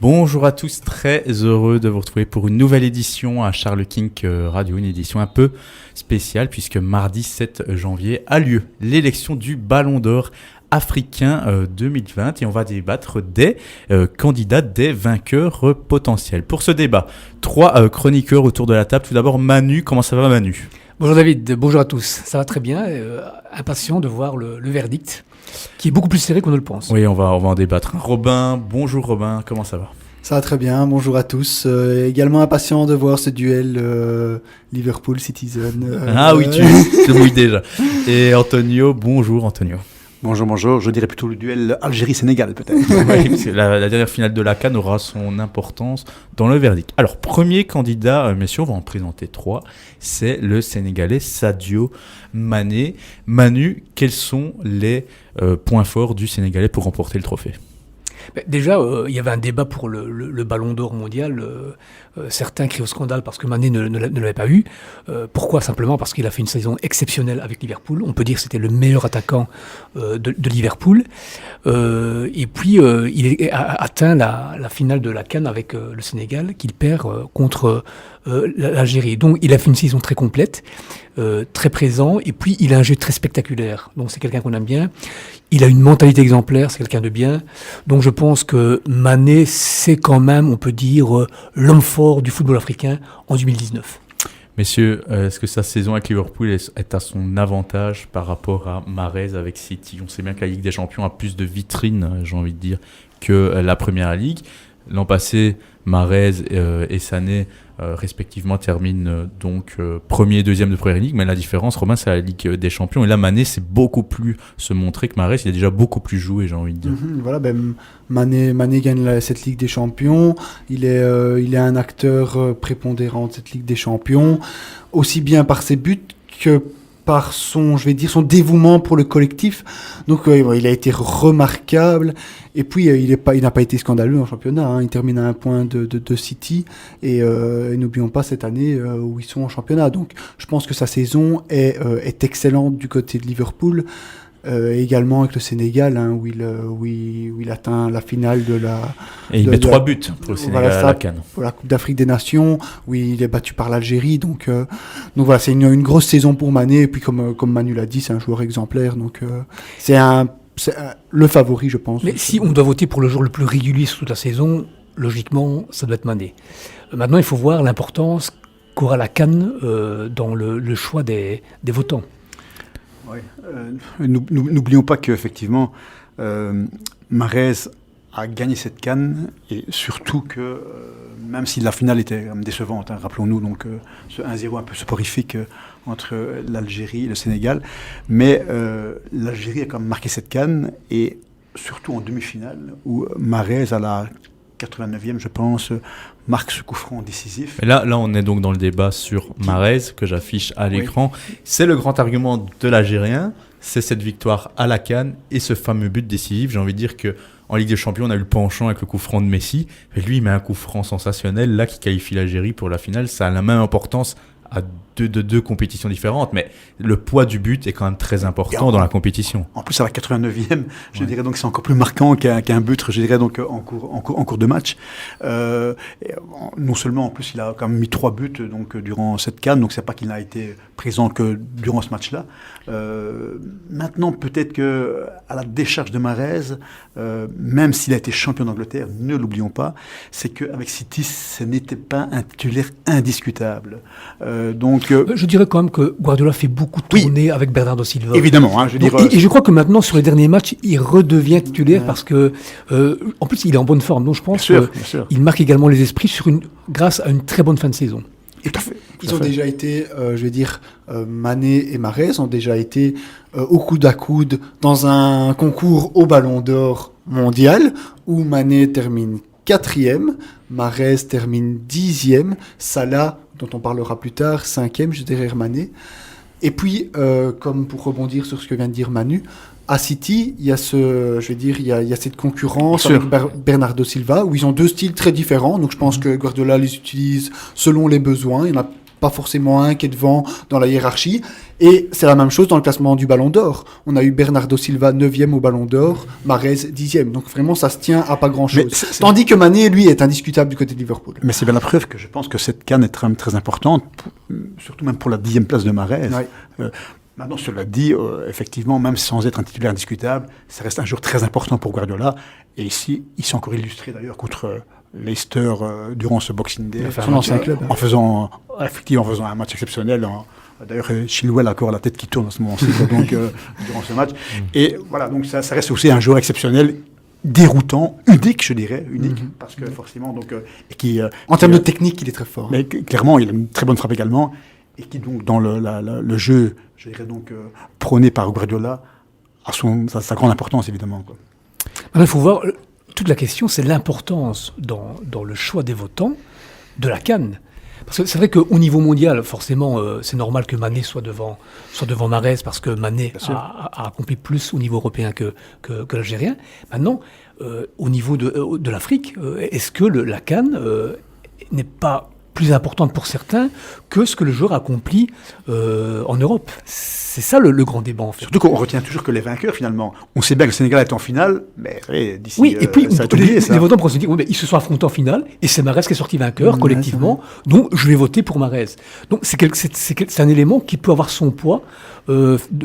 Bonjour à tous, très heureux de vous retrouver pour une nouvelle édition à Charles King Radio, une édition un peu spéciale puisque mardi 7 janvier a lieu l'élection du Ballon d'Or africain 2020 et on va débattre des candidats, des vainqueurs potentiels. Pour ce débat, 3 chroniqueurs autour de la table. Tout d'abord Manu, comment ça va Manu ? Bonjour David, bonjour à tous. Ça va très bien, impatient de voir le verdict qui est beaucoup plus serré qu'on ne le pense. Oui, on va en débattre. Robin, bonjour Robin, comment ça va ? Ça va très bien, bonjour à tous. Également impatient de voir ce duel Liverpool-Citizen. Ah oui, tu te mouilles déjà. Et Antonio, bonjour Antonio. Bonjour, je dirais plutôt le duel Algérie-Sénégal peut-être. Oui, parce que la dernière finale de la CAN aura son importance dans le verdict. Alors, premier candidat, messieurs, on va en présenter 3, c'est le Sénégalais Sadio Mané. Manu, quels sont les points forts du Sénégalais pour remporter le trophée ? Déjà, il y avait un débat pour le Ballon d'Or mondial. Certains crient au scandale parce que Mané ne l'avait pas eu. Pourquoi ? Simplement parce qu'il a fait une saison exceptionnelle avec Liverpool. On peut dire que c'était le meilleur attaquant de Liverpool. Et puis, il a atteint la finale de la CAN avec le Sénégal, qu'il perd contre l'Algérie. Donc, il a fait une saison très complète, très présent. Et puis, il a un jeu très spectaculaire. Donc, c'est quelqu'un qu'on aime bien. Il a une mentalité exemplaire, c'est quelqu'un de bien. Donc je pense que Mané, c'est quand même, on peut dire, l'homme fort du football africain en 2019. Messieurs, est-ce que sa saison avec Liverpool est à son avantage par rapport à Mahrez avec City ? On sait bien que la Ligue des Champions a plus de vitrines, j'ai envie de dire, que la Première Ligue. L'an passé, Mahrez et Sané respectivement terminent donc premier et deuxième de Première Ligue, mais la différence, Romain, c'est la Ligue des Champions. Et là, Mané, c'est beaucoup plus se montrer que Mahrez, il a déjà beaucoup plus joué, j'ai envie de dire. Voilà, Mané gagne cette Ligue des Champions. Il est un acteur prépondérant de cette Ligue des Champions, aussi bien par ses buts que par son dévouement pour le collectif. Donc il a été remarquable. Et puis il n'a pas été scandaleux en championnat, hein. Il termine à 1 point de City et n'oublions pas cette année où ils sont en championnat. Donc je pense que sa saison est excellente du côté de Liverpool. Également avec le Sénégal, hein, où il atteint la finale de la... Et il met 3 buts pour le Sénégal à la CAN. Pour la Coupe d'Afrique des Nations, où il est battu par l'Algérie. Donc voilà, c'est une grosse saison pour Mané. Et puis comme Manu l'a dit, c'est un joueur exemplaire. Donc c'est le favori, je pense. Mais si on doit voter pour le joueur le plus régulier sur toute la saison, logiquement, ça doit être Mané. Maintenant, il faut voir l'importance qu'aura la CAN dans le choix des votants. Oui. N'oublions pas qu'effectivement, Mahrez a gagné cette CAN et surtout que, même si la finale était décevante, hein, rappelons-nous donc ce 1-0 un peu soporifique entre l'Algérie et le Sénégal, mais l'Algérie a quand même marqué cette CAN et surtout en demi-finale où Mahrez à la 89e, je pense, marque ce coup franc décisif. Et là, on est donc dans le débat sur Mahrez, que j'affiche à l'écran. Oui. C'est le grand argument de l'Algérien, c'est cette victoire à la CAN et ce fameux but décisif. J'ai envie de dire qu'en Ligue des Champions, on a eu le penchant avec le coup franc de Messi. Et lui, il met un coup franc sensationnel, là, qui qualifie l'Algérie pour la finale. Ça a la même importance à deux compétitions différentes, mais le poids du but est quand même très important dans la compétition. En plus, à la 89e, je dirais donc c'est encore plus marquant qu'un but, je dirais donc en cours de match. Non seulement, en plus, il a quand même mis 3 buts donc durant cette CAN, donc c'est pas qu'il n'a été présent que durant ce match-là. Maintenant, peut-être que à la décharge de Mahrez, même s'il a été champion d'Angleterre, ne l'oublions pas, c'est qu'avec City, ce n'était pas un titulaire indiscutable. Je dirais quand même que Guardiola fait beaucoup tourner avec Bernardo Silva. Évidemment. Hein, et je crois que maintenant, sur les derniers matchs, il redevient titulaire parce que, en plus, il est en bonne forme. Donc je pense qu'il marque également les esprits grâce à une très bonne fin de saison. Ils ont déjà été, Mané et Mahrez ont déjà été au coude à coude dans un concours au Ballon d'Or mondial où Mané termine 4e, Mahrez termine 10e, Salah, dont on parlera plus tard, 5e, juste derrière Mané. Et puis, comme pour rebondir sur ce que vient de dire Manu, à City, il y a il y a cette concurrence avec Bernardo Silva, où ils ont 2 styles très différents. Donc, je pense que Guardiola les utilise selon les besoins. Il n'y en a pas forcément un qui est devant dans la hiérarchie. Et c'est la même chose dans le classement du Ballon d'Or. On a eu Bernardo Silva 9e au Ballon d'Or, Mahrez 10e. Donc vraiment, ça se tient à pas grand-chose. Tandis que Mané, lui, est indiscutable du côté de Liverpool. Mais c'est bien la preuve que je pense que cette CAN est très, très importante, surtout même pour la 10e place de Mahrez. Ouais. Maintenant, cela dit, effectivement, même sans être un titulaire indiscutable, ça reste un joueur très important pour Guardiola. Et ici, il s'est encore illustré d'ailleurs contre Leicester durant ce Boxing Day. Son ancien club. En faisant un match exceptionnel. D'ailleurs, Chilwell a encore la tête qui tourne à ce moment-ci, donc, durant ce match. Et voilà, donc ça reste aussi un joueur exceptionnel, déroutant, unique, je dirais, parce que forcément, donc, et qui, en termes de technique, il est très fort. Mais clairement, il a une très bonne frappe également, et qui donc dans le jeu, je dirais donc prôné par Guardiola, a sa grande importance évidemment, quoi. Alors, il faut voir, toute la question, c'est l'importance dans le choix des votants de la CAN. Parce que c'est vrai qu'au niveau mondial, forcément, c'est normal que Mané soit devant Mahrez, parce que Mané a accompli plus au niveau européen que l'Algérien. Maintenant, au niveau de l'Afrique, est-ce que la CAN n'est pas plus importante pour certains que ce que le joueur accomplit en Europe? C'est ça le grand débat, en fait. Surtout qu'on retient toujours que les vainqueurs, finalement. On sait bien que le Sénégal est en finale, mais d'ici... Oui, et puis ça a été oublié, ça. Les votants pourraient se dire, oui, mais ils se sont affrontés en finale, et c'est Mahrez qui est sorti vainqueur, collectivement, donc je vais voter pour Mahrez. Donc c'est un élément qui peut avoir son poids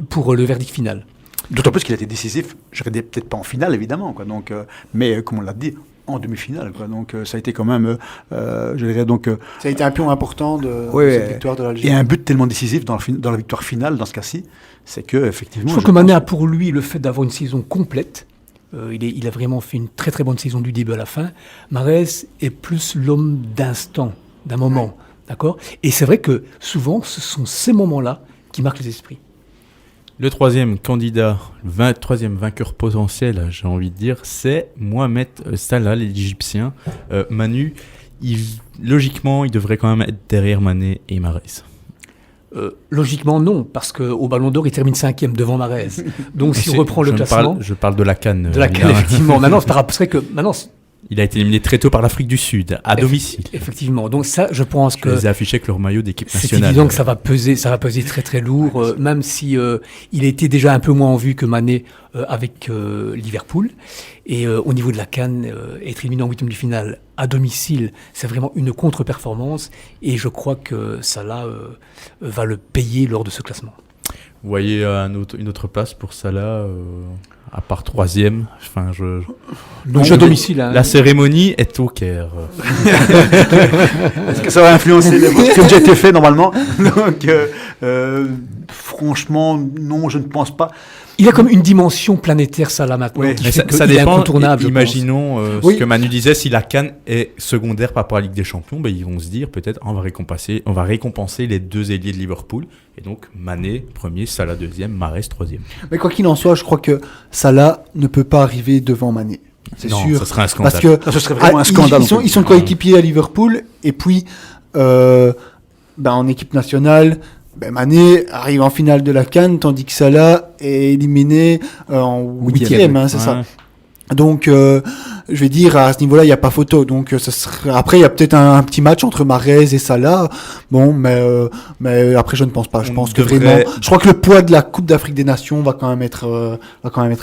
pour le verdict final. D'autant plus qu'il a été décisif, je dirais peut-être pas en finale, évidemment, quoi. Donc, mais comme on l'a dit, en demi-finale, quoi. Donc ça a été quand même, je dirais donc... ça a été un pion important de cette victoire de l'Algérie. Et un but tellement décisif dans la victoire finale, dans ce cas-ci, c'est que effectivement... Je crois que Mané a pour lui le fait d'avoir une saison complète. Il a vraiment fait une très très bonne saison du début à la fin. Mahrez est plus l'homme d'instant, d'un moment, d'accord ? Et c'est vrai que souvent, ce sont ces moments-là qui marquent les esprits. Le troisième candidat, troisième vainqueur potentiel, j'ai envie de dire, c'est Mohamed Salah, l'Égyptien. Manu, logiquement, il devrait quand même être derrière Mané et Mahrez. Logiquement, non, parce qu'au Ballon d'Or, il termine 5e devant Mahrez. Donc, si on reprend le classement... Je parle de la CAN. De la CAN, effectivement. Maintenant, c'est que maintenant... Il a été éliminé très tôt par l'Afrique du Sud, à domicile. Effectivement. Donc ça, je pense que... Je les ai affichés avec leur maillot d'équipe nationale. C'est évident que ça va peser très très lourd, même si il était déjà un peu moins en vue que Mané avec Liverpool. Et au niveau de la CAN, être éliminé en 8e de finale à domicile, c'est vraiment une contre-performance. Et je crois que Salah va le payer lors de ce classement. Vous voyez une autre place pour Salah à part troisième, enfin à domicile. Hein. La cérémonie est au Caire. Est-ce que ça va influencer les votes qui ont déjà été faits normalement? Donc, franchement, non, je ne pense pas. Il a comme une dimension planétaire, Salah, maintenant. Oui, mais ça dépend. Incontournable. Imaginons ce que Manu disait, si la CAN est secondaire par rapport à la Ligue des Champions, ben, ils vont se dire peut-être on va récompenser les deux ailiers de Liverpool. Et donc Mané premier, Salah deuxième, Mahrez troisième. Mais quoi qu'il en soit, je crois que Salah ne peut pas arriver devant Mané. C'est non, sûr. Ça serait un scandale. Parce que ce serait vraiment un scandale. Ils sont coéquipiers à Liverpool. Et puis, en équipe nationale, Mané arrive en finale de la CAN, tandis que Salah est éliminé en 8e, c'est ça. Donc, je vais dire, à ce niveau-là, il n'y a pas photo. Donc, après, il y a peut-être un petit match entre Mahrez et Salah. Bon, mais après, je ne pense pas. Je crois que le poids de la Coupe d'Afrique des Nations va quand même être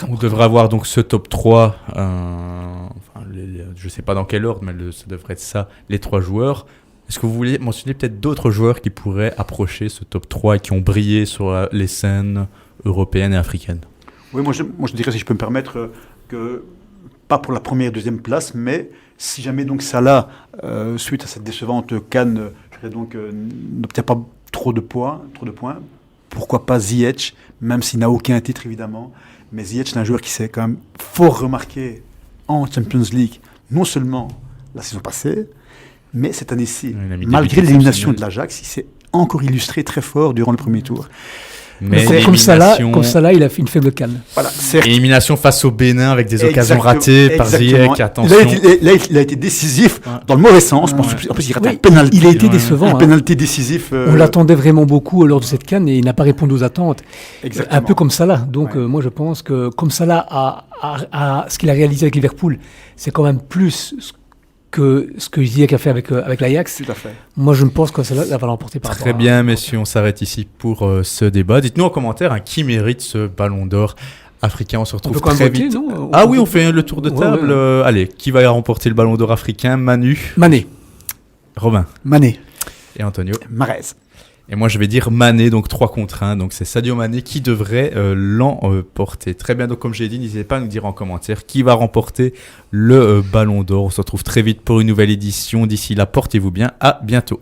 On devrait avoir donc ce top 3, je ne sais pas dans quel ordre, mais ça devrait être ça, les 3 joueurs. Est-ce que vous voulez mentionner peut-être d'autres joueurs qui pourraient approcher ce top 3 et qui ont brillé sur les scènes européennes et africaines? Oui, moi je dirais, si je peux me permettre, que pas pour la première et deuxième place, mais si jamais donc Salah, suite à cette décevante CAN, n'obtient pas trop de points, pourquoi pas Ziyech, même s'il n'a aucun titre évidemment, mais Ziyech c'est un joueur qui s'est quand même fort remarqué en Champions League, non seulement la saison passée, mais cette année-ci, malgré l'élimination de l'Ajax, il s'est encore illustré très fort durant le premier tour. Mais comme Salah, il a fait une faible canne. Voilà, élimination face au Bénin avec des occasions ratées par Ziyech, attention. Là, il a été décisif dans le mauvais sens. En plus, il rate un penalty. Il a été décevant. Un penalty décisif. On l'attendait vraiment beaucoup lors de cette canne et il n'a pas répondu aux attentes. Exactement. Un peu comme Salah. Donc, moi, je pense que comme Salah a ce qu'il a réalisé avec Liverpool, c'est quand même plus que Ziyech a fait avec l'Ajax. Tout à fait. Moi, je pense que celle-là va l'emporter par Très rapport bien, messieurs, on s'arrête ici pour ce débat. Dites-nous en commentaire qui mérite ce ballon d'or africain. On se On retrouve peut quand même très voter, vite. non On fait le tour de Ouais, table. ouais. Allez, qui va remporter le ballon d'or africain? Manu, Mané. Robin Mané. et Antonio. Mahrez. Et moi, je vais dire Mané, donc 3 contre 1. Donc, c'est Sadio Mané qui devrait l'emporter. Très bien. Donc, comme j'ai dit, n'hésitez pas à nous dire en commentaire qui va remporter le ballon d'or. On se retrouve très vite pour une nouvelle édition. D'ici là, portez-vous bien. À bientôt.